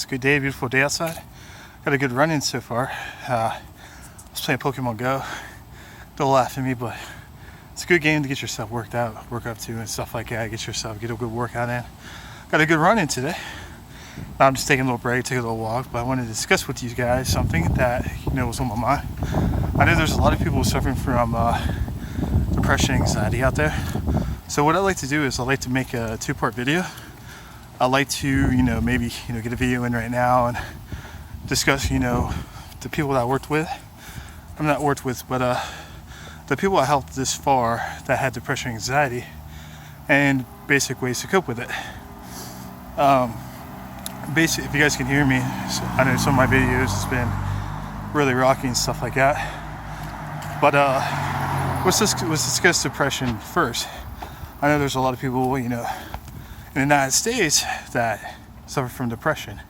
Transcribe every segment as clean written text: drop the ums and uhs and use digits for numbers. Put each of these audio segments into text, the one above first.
It's a good day, beautiful day outside. Got a good run in so far. I was playing Pokemon Go. Don't laugh at me, but it's a good game to get yourself worked out, work up to, and stuff like that. Get a good workout in. Got a good run in today. Now I'm just taking a little break, taking a little walk, but I wanted to discuss with you guys something that was on my mind. I know there's a lot of people suffering from depression, anxiety out there. So what I like to do is I like to make a 2-part video. I like to maybe get a video in right now and discuss the people that I worked with. I'm not worked with, but the people I helped this far that had depression, anxiety, and basic ways to cope with it. Basic, if you guys can hear me, I know some of my videos has been really rocky and stuff like that. But let's discuss depression first. I know there's a lot of people, in the United States that suffer from depression.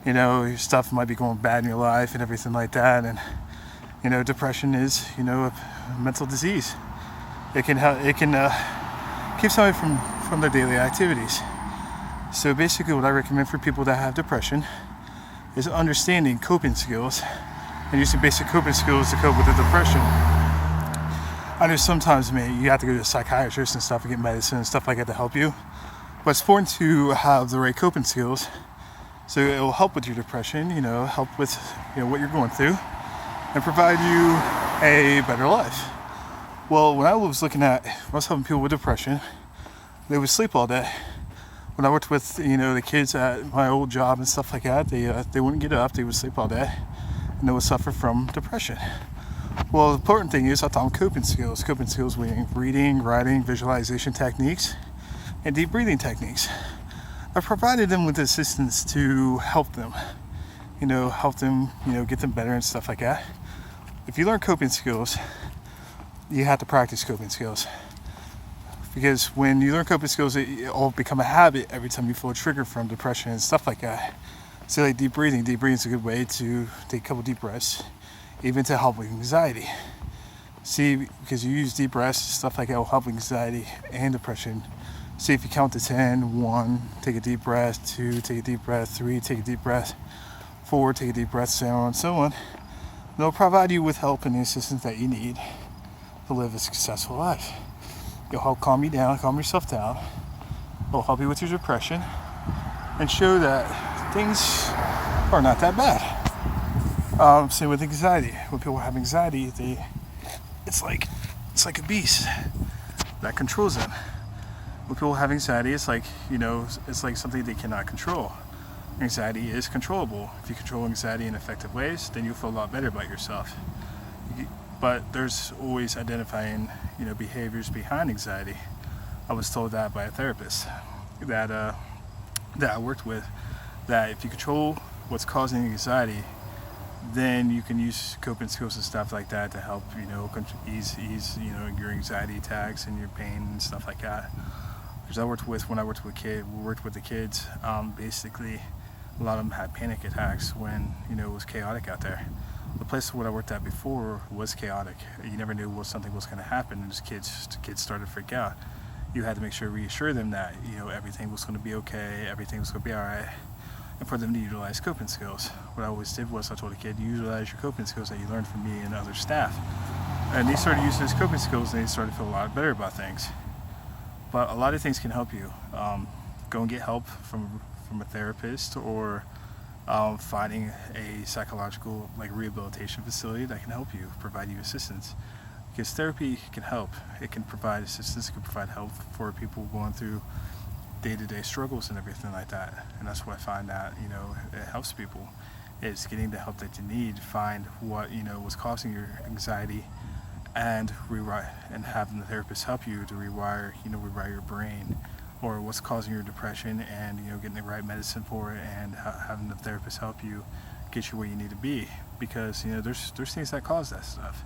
Your stuff might be going bad in your life and everything like that, and depression is a mental disease. It can keep somebody from their daily activities. So basically what I recommend for people that have depression is understanding coping skills and using basic coping skills to cope with the depression. I know sometimes, you have to go to a psychiatrist and stuff and get medicine and stuff like that to help you. But it's important to have the right coping skills so it will help with your depression, help with what you're going through and provide you a better life. Well, when I was helping people with depression, they would sleep all day. When I worked with the kids at my old job and stuff like that, they wouldn't get up, they would sleep all day, and they would suffer from depression. Well, the important thing is I taught them coping skills being reading, writing, visualization techniques, and deep breathing techniques. I provided them with assistance to help them, get them better and stuff like that. If you learn coping skills, you have to practice coping skills. Because when you learn coping skills, it all become a habit every time you feel a trigger from depression and stuff like that. So like deep breathing is a good way to take a couple deep breaths, even to help with anxiety. See, because you use deep breaths, stuff like that will help with anxiety and depression. See, if you count to 10, 1, take a deep breath, 2, take a deep breath, 3, take a deep breath, 4, take a deep breath, so on and so on. They'll provide you with help and the assistance that you need to live a successful life. It'll help calm you down, calm yourself down. It'll help you with your depression and show that things are not that bad. Same with anxiety. When people have anxiety, it's like a beast that controls them. When people have anxiety, it's like something they cannot control. Anxiety is controllable. If you control anxiety in effective ways, then you'll feel a lot better about yourself. But there's always identifying, behaviors behind anxiety. I was told that by a therapist that I worked with, that if you control what's causing anxiety, then you can use coping skills and stuff like that to help, ease your anxiety attacks and your pain and stuff like that. Because when I worked with the kids, basically a lot of them had panic attacks when it was chaotic out there. The place where I worked at before was chaotic. You never knew something was going to happen, and as kids started to freak out. You had to make sure to reassure them that everything was going to be okay, everything was going to be all right, and for them to utilize coping skills. What I always did was I told a kid, utilize your coping skills that you learned from me and other staff. And they started using those coping skills, and they started to feel a lot better about things. But a lot of things can help you. Go and get help from a therapist, or finding a psychological rehabilitation facility that can help you, provide you assistance. Because therapy can help. It can provide assistance, it can provide help for people going through day-to-day struggles and everything like that. And that's what I find that, it helps people. It's getting the help that you need, find what, was causing your anxiety, and rewrite, and having the therapist help you to rewire your brain, or what's causing your depression, and getting the right medicine for it, and having the therapist help you get you where you need to be. Because there's things that cause that stuff,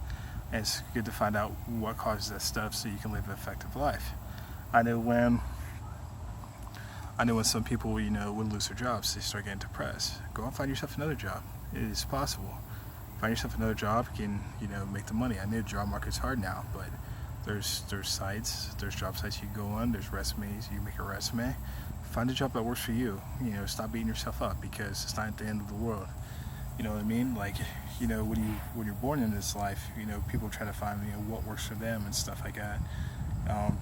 and it's good to find out what causes that stuff so you can live an effective life. I know when some people would lose their jobs, they start getting depressed. Go and find yourself another job. It is possible. Find yourself another job, you can make the money. I know the job market's hard now, but there's job sites you can go on, there's resumes, you make a resume, find a job that works for you. You know, stop beating yourself up because it's not the end of the world. You know what I mean? Like, you know, when you're born in this life, you know, people try to find, you know, what works for them and stuff like that.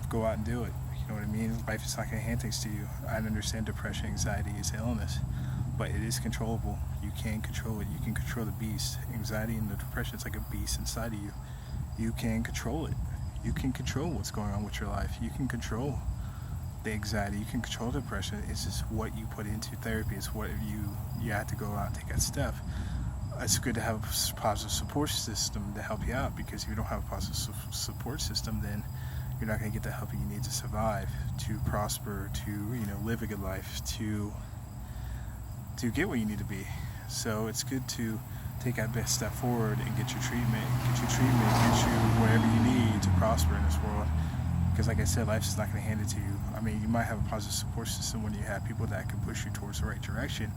Go out and do it. You know what I mean? Life is not going to hand things to you. I understand depression, anxiety is an illness, but it is controllable. You can control it. You can control the beast. Anxiety and the depression is like a beast inside of you. You can control it. You can control what's going on with your life. You can control the anxiety. You can control depression. It's just what you put into therapy. It's what you have to go out and take that step. It's good to have a positive support system to help you out, because if you don't have a positive support system, then you're not going to get the help you need to survive, to prosper, to, you know, live a good life, to get where you need to be. So it's good to take that best step forward and get you treatment, get you whatever you need to prosper in this world. Because like I said, life is not going to hand it to you. I mean, you might have a positive support system when you have people that can push you towards the right direction,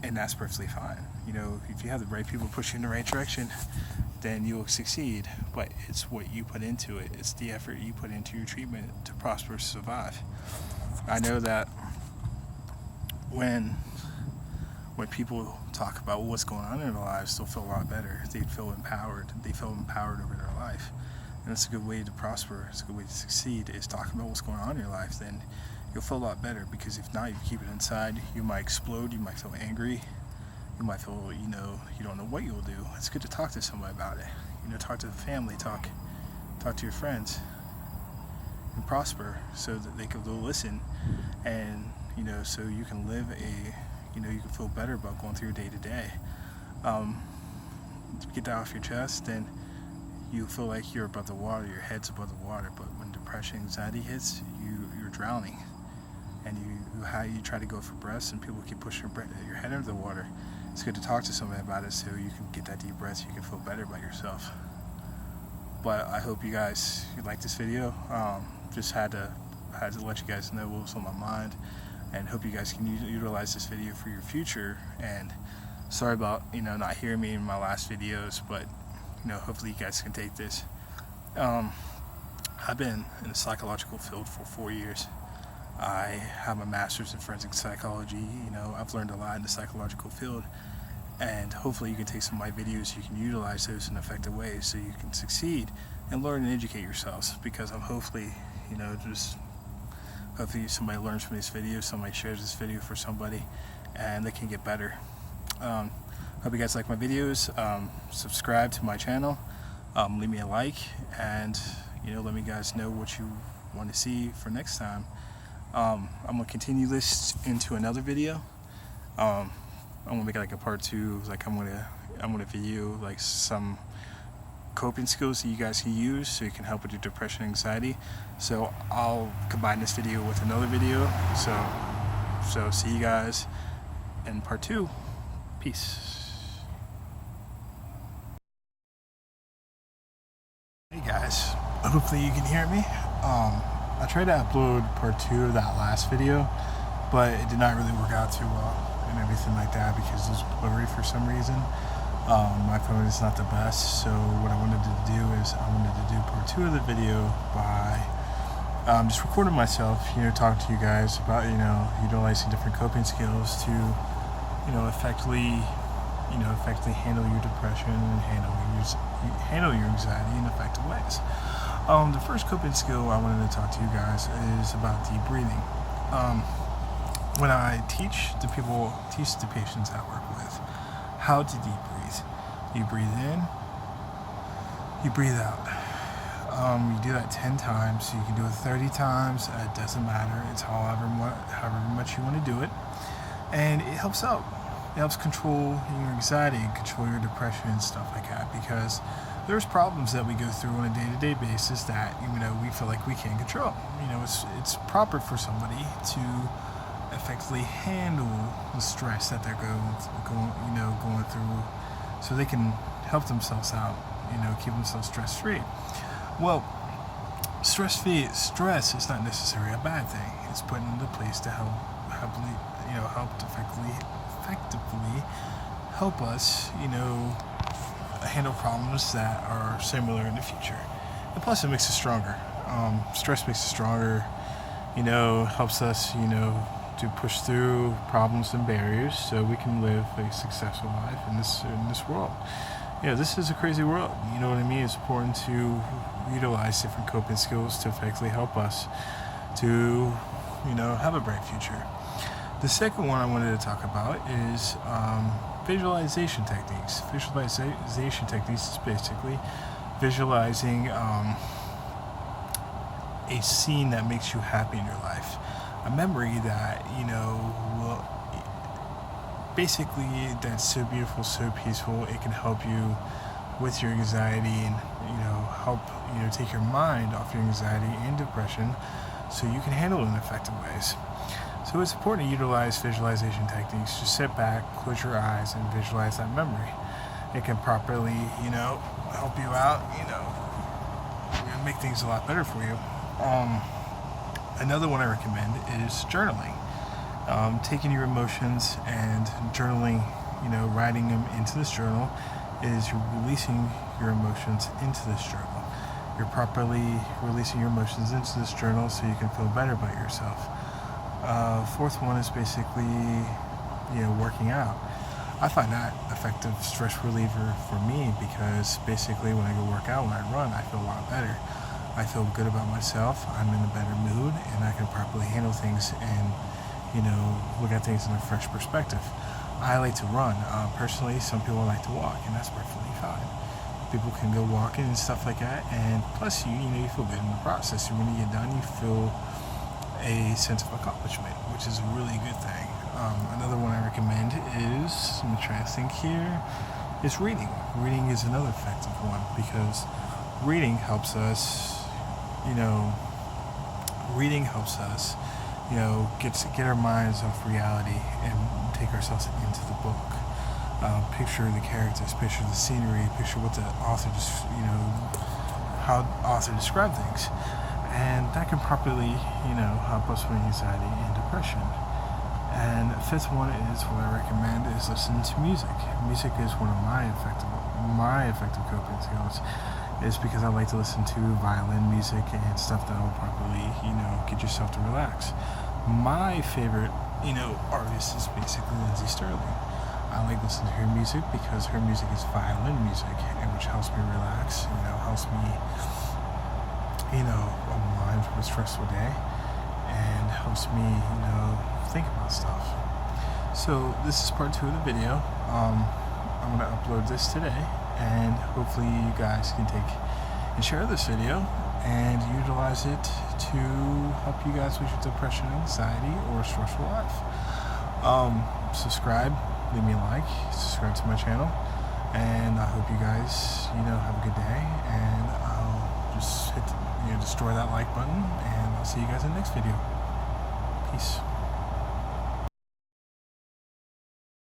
and that's perfectly fine. You know, if you have the right people push you in the right direction, then you'll succeed. But it's what you put into it. It's the effort you put into your treatment to prosper, survive. I know that when people talk about what's going on in their lives, they'll feel a lot better. They feel empowered. They feel empowered over their life. And it's a good way to prosper. It's a good way to succeed, is talking about what's going on in your life. Then you'll feel a lot better, because if not, you keep it inside, you might explode, you might feel angry, you might feel, you know, you don't know what you'll do. It's good to talk to somebody about it. You know, talk to the family, talk to your friends, and prosper, so that they'll listen, and, you know, so you can live you can feel better about going through your day to day. Get that off your chest, and you feel like you're above the water, your head's above the water. But when depression, anxiety hits, you're drowning, and you try to go for breaths, and people keep pushing your head under the water. It's good to talk to somebody about it, so you can get that deep breath, so you can feel better about yourself. But I hope you guys like this video. Just had to let you guys know what was on my mind, and hope you guys can utilize this video for your future. And sorry about, you know, not hearing me in my last videos, but, you know, hopefully you guys can take this. I've been in the psychological field for 4 years. I have a master's in forensic psychology. You know, I've learned a lot in the psychological field, and hopefully you can take some of my videos, you can utilize those in effective ways, so you can succeed and learn and educate yourselves. Because I'm hopefully, you know, hopefully somebody learns from this video, somebody shares this video for somebody, and they can get better. Hope you guys like my videos. Subscribe to my channel, leave me a like, and, you know, let me guys know what you want to see for next time. I'm gonna continue this into another video. I'm gonna make it like a part 2. Like I'm gonna video like some coping skills that you guys can use, so you can help with your depression, anxiety. So I'll combine this video with another video. So see you guys in part 2. Peace. Hey guys, hopefully you can hear me. I tried to upload part 2 of that last video, but it did not really work out too well and everything like that, because it was blurry for some reason. My phone is not the best, so what I wanted to do is I wanted to do part 2 of the video by just recording myself, you know, talking to you guys about, you know, utilizing different coping skills to, you know, effectively handle your depression and handle your anxiety in effective ways. The first coping skill I wanted to talk to you guys is about deep breathing. When I teach the patients I work with how to deep breathe. You breathe in, you breathe out. You do that 10 times. You can do it 30 times. It doesn't matter. It's however much you want to do it, and it helps out. It helps control your anxiety, control your depression and stuff like that, because there's problems that we go through on a day-to-day basis that, you know, we feel like we can't control. You know, it's proper for somebody to effectively handle the stress that they're going through, so they can help themselves out, you know, keep themselves stress-free. Well, stress is not necessarily a bad thing. It's put into place to help effectively help us, you know, handle problems that are similar in the future. And plus, it makes us stronger. Stress makes us stronger, you know, helps us, you know, to push through problems and barriers so we can live a successful life in this world. This is a crazy world. You know what I mean? It's important to utilize different coping skills to effectively help us to, have a bright future. The second one I wanted to talk about is visualization techniques. Visualization techniques is basically visualizing a scene that makes you happy in your life. A memory that, will basically that's so beautiful, so peaceful, it can help you with your anxiety and, help, take your mind off your anxiety and depression so you can handle it in effective ways. So it's important to utilize visualization techniques. Just sit back, close your eyes, and visualize that memory. It can properly, help you out, and make things a lot better for you. Another one I recommend is journaling. Taking your emotions and journaling, writing them into this journal is you're releasing your emotions into this journal. You're properly releasing your emotions into this journal so you can feel better about yourself. Fourth one is basically, working out. I find that effective stress reliever for me because basically when I go work out, when I run, I feel a lot better. I feel good about myself. I'm in a better mood and I can properly handle things and, look at things in a fresh perspective. I like to run. Personally, some people like to walk, and that's perfectly fine. People can go walking and stuff like that, and plus you feel good in the process. And when you get done, you feel a sense of accomplishment, which is a really good thing. Another one I recommend is, I'm trying to think here, is reading. Reading is another effective one because reading helps us, get our minds off reality and take ourselves into the book. Picture the characters, picture the scenery, picture what the author just, how the author described things. And that can properly, help us with anxiety and depression. And the fifth one is what I recommend is listening to music. Music is one of my effective coping skills. Is because I like to listen to violin music and stuff that will properly, get yourself to relax. My favorite, artist is basically Lindsey Sterling. I like listening to her music because her music is violin music, and which helps me relax, helps me, unwind from a stressful day, and helps me, think about stuff. So this is part 2 of the video. I'm going to upload this today, and hopefully you guys can take and share this video and utilize it to help you guys with your depression, anxiety, or stressful life. Subscribe, leave me a like, subscribe to my channel, and I hope you guys, have a good day, and I'll just hit, destroy that like button, and I'll see you guys in the next video. Peace.